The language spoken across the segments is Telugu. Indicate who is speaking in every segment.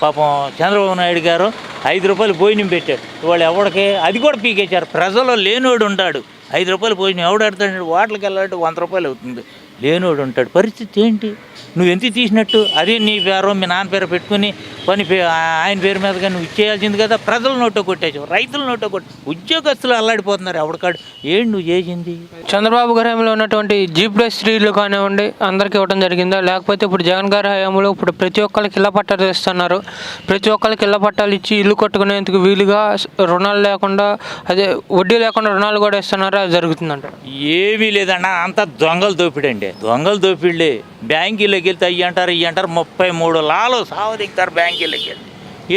Speaker 1: పాపం చంద్రబాబు నాయుడు గారు 5 రూపాయలు భోజనం పెట్టాడు. ఇవాళ ఎవడికి అది కూడా పీకేశారు. ప్రజల్లో లేనోడు ఉంటాడు, 5 రూపాయలు భోజనం ఎవడు ఆడుతాడు? హోటల్కి వెళ్ళాలంటే 100 రూపాయలు అవుతుంది. లేనోడు ఉంటాడు. పరిస్థితి ఏంటి? నువ్వు ఎంత తీసినట్టు? అదే నీ పేరు మీ నాన్న పేరు పెట్టుకుని ఆయన పేరు మీదగా నువ్వు ఇచ్చేయాల్సింది కదా. ప్రజల నోటో కొట్టేసావు, రైతుల నోటో కొట్టి ఉద్యోగస్తులు అల్లాడిపోతున్నారు. ఎవడికాడు ఏంటి నువ్వు చేసింది?
Speaker 2: చంద్రబాబు గారి హయాంలో ఉన్నటువంటి G+3లు కానివ్వండి అందరికీ ఇవ్వడం జరిగిందా, లేకపోతే ఇప్పుడు జగన్ గారి హయాంలో ఇప్పుడు ప్రతి ఒక్కరికి ఇళ్ల పట్టాలు ఇస్తున్నారు, ప్రతి ఒక్కరికి ఇళ్ల పట్టాలు ఇచ్చి ఇల్లు కట్టుకునేందుకు వీలుగా రుణాలు లేకుండా అదే వడ్డీ లేకుండా రుణాలు కూడా ఇస్తున్నారు, అది జరుగుతుందంట?
Speaker 1: ఏమీ లేదన్న, అంతా దొంగలు దోపిడండి. దొంగలు దోపిళ్ళే. బ్యాంకులోకి వెళ్తే ఇవి అంటారు 33 లాలు సాగు దిగుతారు బ్యాంకులోకి వెళ్ళి.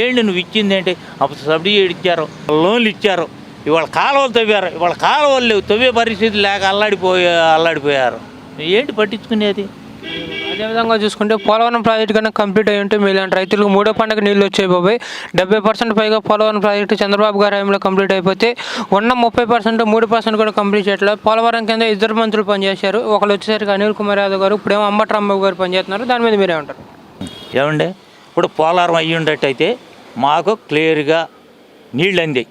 Speaker 1: ఏంటి నువ్వు ఇచ్చింది ఏంటి? అప్పుడు సబ్సిడీ ఇచ్చారు, లోన్లు ఇచ్చారు, ఇవాళ కాలువలు తవ్వారు. ఇవాళ కాలువలు లేవు, తవ్వే పరిస్థితి లేక అల్లాడిపోయారు. ఏంటి పట్టించుకునేది?
Speaker 2: అదేవిధంగా చూసుకుంటే పోలవరం ప్రాజెక్టు కన్నా కంప్లీట్ అయ్యి ఉంటే మీలాంటి రైతులకు మూడో పంటకు నీళ్ళు వచ్చాయి బాబాయ్. 70% పైగా పోలవరం ప్రాజెక్టు చంద్రబాబు గారి హయాంలో కంప్లీట్ అయిపోతే ఉన్న 30% 3% కూడా కంప్లీట్ చేయట్లేదు. పోలవరం కింద 2 మంత్రులు పనిచేశారు. ఒకళ్ళు వచ్చేసరికి అనిల్ కుమార్ యాదవ్ గారు, ఇప్పుడేమో అంబటి రాంబాబు గారు పనిచేస్తున్నారు. దాని మీద మీరేమంటారు?
Speaker 1: ఏమండి, ఇప్పుడు పోలవరం అయ్యి ఉండేటైతే మాకు క్లియర్గా నీళ్ళు అందాయి,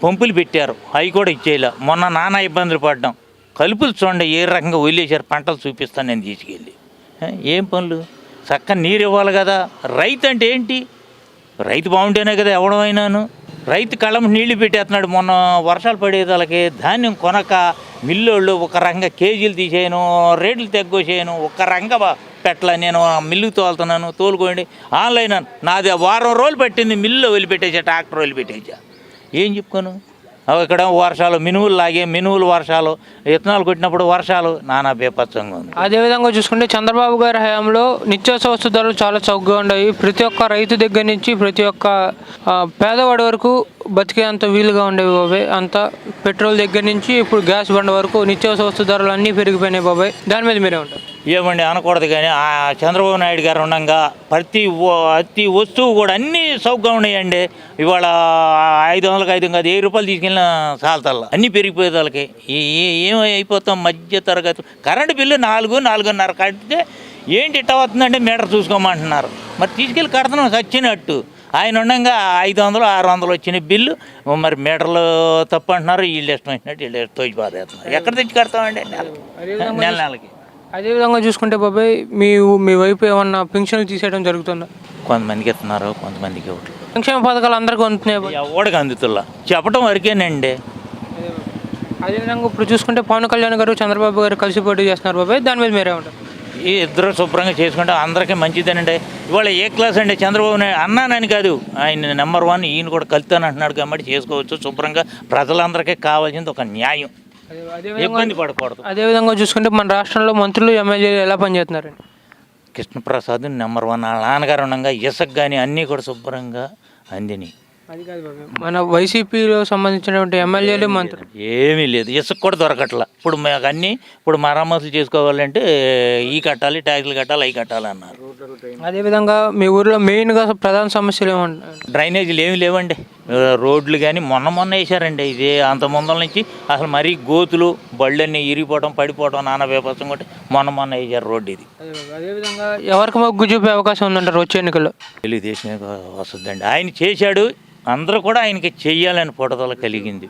Speaker 1: పంపులు పెట్టారు, అవి కూడా ఇచ్చేయాల. మొన్న నానా ఇబ్బందులు పడ్డాం. కలుపులు చూడండి ఏ రకంగా వదిలేశారు. పంటలు చూపిస్తాను నేను తీసుకెళ్ళి. ఏం పనులు? చక్కగా నీరు ఇవ్వాలి కదా. రైతు అంటే ఏంటి? రైతు బాగుంటేనే కదా ఎవడమైనాను. రైతు కళ్ళం నీళ్లు పెట్టేస్తున్నాడు. మొన్న వర్షాలు పడేదాలకి ధాన్యం కొనక మిల్లోళ్ళు ఒక రకంగా కేజీలు తీసేయను, రేట్లు తగ్గోసేయను, ఒక రకంగా పెట్టలే. నేను మిల్లుకు తోలుతున్నాను, తోలుకోండి ఆన్లైన్ నాది 1 వారం రోజులు పట్టింది. మిల్లులో వదిలిపెట్టేసా, ట్రాక్టర్ వదిలిపెట్టేసా. ఏం చెప్పుకోను? ఇక్కడ వర్షాలు మినువులు వర్షాలు, విత్తనాలు కొట్టినప్పుడు వర్షాలు, నానా బేపత్సంగా ఉంది.
Speaker 2: అదేవిధంగా చూసుకుంటే చంద్రబాబు గారి హయాంలో నిత్యావసర వస్తు ధరలు చాలా చౌకగా ఉన్నాయి. ప్రతి ఒక్క రైతు దగ్గర నుంచి ప్రతి ఒక్క పేదవాడి వరకు బతికేంత వీలుగా ఉండేవి బాబాయ్. అంతా పెట్రోల్ దగ్గర నుంచి ఇప్పుడు గ్యాస్ బండ వరకు నిత్యావసర వస్తు ధరలు అన్నీ పెరిగిపోయినాయి బాబాయ్. దాని మీద మీరే ఉంటారు?
Speaker 1: ఏమండి అనకూడదు కానీ చంద్రబాబు నాయుడు గారు ఉండగా ప్రతి వస్తువు కూడా అన్నీ సౌకర్యంగా ఉన్నాయండి. ఇవాళ 500కి 5 కాదు 1000 రూపాయలు తీసుకెళ్ళిన సాలతల్లా అన్నీ పెరిగిపోయేదాలకి ఏమైపోతాం? మధ్య తరగతి కరెంటు బిల్లు 4-4.5 కడితే ఏంటి ఇట్ట వస్తుందంటే మీటర్ చూసుకోమంటున్నారు. మరి తీసుకెళ్ళి కడుతున్నాం సచ్చినట్టు. ఆయన ఉండగా 500-600 వచ్చిన బిల్లు మరి మీటర్లు తప్పు అంటున్నారు. వీళ్ళు ఇష్టం వచ్చినట్టు వీళ్ళు తోచి బాధేస్తున్నారు. ఎక్కడ తెచ్చి కడతామండి నెలకి?
Speaker 2: అదేవిధంగా చూసుకుంటే బాబాయ్ మీ వైపు ఏమన్నా పెన్షన్లు తీసేయడం జరుగుతుందా?
Speaker 1: కొంతమందికి ఇస్తున్నారు, కొంతమందికి ఇవ్వట్లేదు.
Speaker 2: సంక్షేమ పథకాలు అందరికీ అందుతున్నాయి,
Speaker 1: ఎవడికి అందుతుల్లా చెప్పడం వరకేనండి.
Speaker 2: అదేవిధంగా ఇప్పుడు చూసుకుంటే పవన్ కళ్యాణ్ గారు చంద్రబాబు గారు కలిసి పోటీ చేస్తున్నారు బాబాయ్. దాని మీద మీరే ఉంటారు?
Speaker 1: ఈ ఇద్దరు శుభ్రంగా చేసుకుంటే అందరికీ మంచిదేనండి. ఇవాళ ఏ క్లాస్ అండి చంద్రబాబు నాయుడు అన్నానని కాదు, ఆయన నెంబర్ 1, ఈయన కూడా కలుతాను అంటున్నాడు కాబట్టి చేసుకోవచ్చు. శుభ్రంగా ప్రజలందరికీ కావాల్సింది ఒక న్యాయం, ఇబ్బంది పడకూడదు.
Speaker 2: అదేవిధంగా చూసుకుంటే మన రాష్ట్రంలో మంత్రులు ఎమ్మెల్యేలు ఎలా పనిచేస్తున్నారండి?
Speaker 1: కృష్ణప్రసాద్ నెంబర్ 1, వాళ్ళ నాన్నగారు ఉండగా ఇసుక కానీ అన్నీ కూడా శుభ్రంగా అందిని.
Speaker 2: అది కాదు బాబాయ్, మన వైసీపీలో సంబంధించినటువంటి ఎమ్మెల్యేలు మంత్రులు
Speaker 1: ఏమీ లేదు. ఇసుక కూడా దొరకట్లా. ఇప్పుడు మాకు అన్నీ ఇప్పుడు మరమ్మతులు చేసుకోవాలంటే ఈ కట్టాలి, ట్యాక్సులు కట్టాలి, అవి కట్టాలి అన్నారు.
Speaker 2: అదేవిధంగా మీ ఊర్లో మెయిన్గా ప్రధాన సమస్యలు ఏమంటారు?
Speaker 1: డ్రైనేజీలు ఏమి లేవండి. రోడ్లు కానీ మొన్న వేసారండి. ఇదే అంత ముందల నుంచి అసలు మరీ గోతులు బళ్ళన్నీ ఇరిగిపోవడం పడిపోవడం నానా బేపత్సం కొట్టి మొన్న వేసారు రోడ్డు ఇది.
Speaker 2: అదేవిధంగా ఎవరికి మొగ్గు చూపే అవకాశం ఉందంటారు వచ్చే ఎన్నికల్లో?
Speaker 1: తెలుగుదేశమే వస్తుందండి. ఆయన చేశాడు, అందరూ కూడా ఆయనకి చెయ్యాలని పట్టుదల కలిగింది.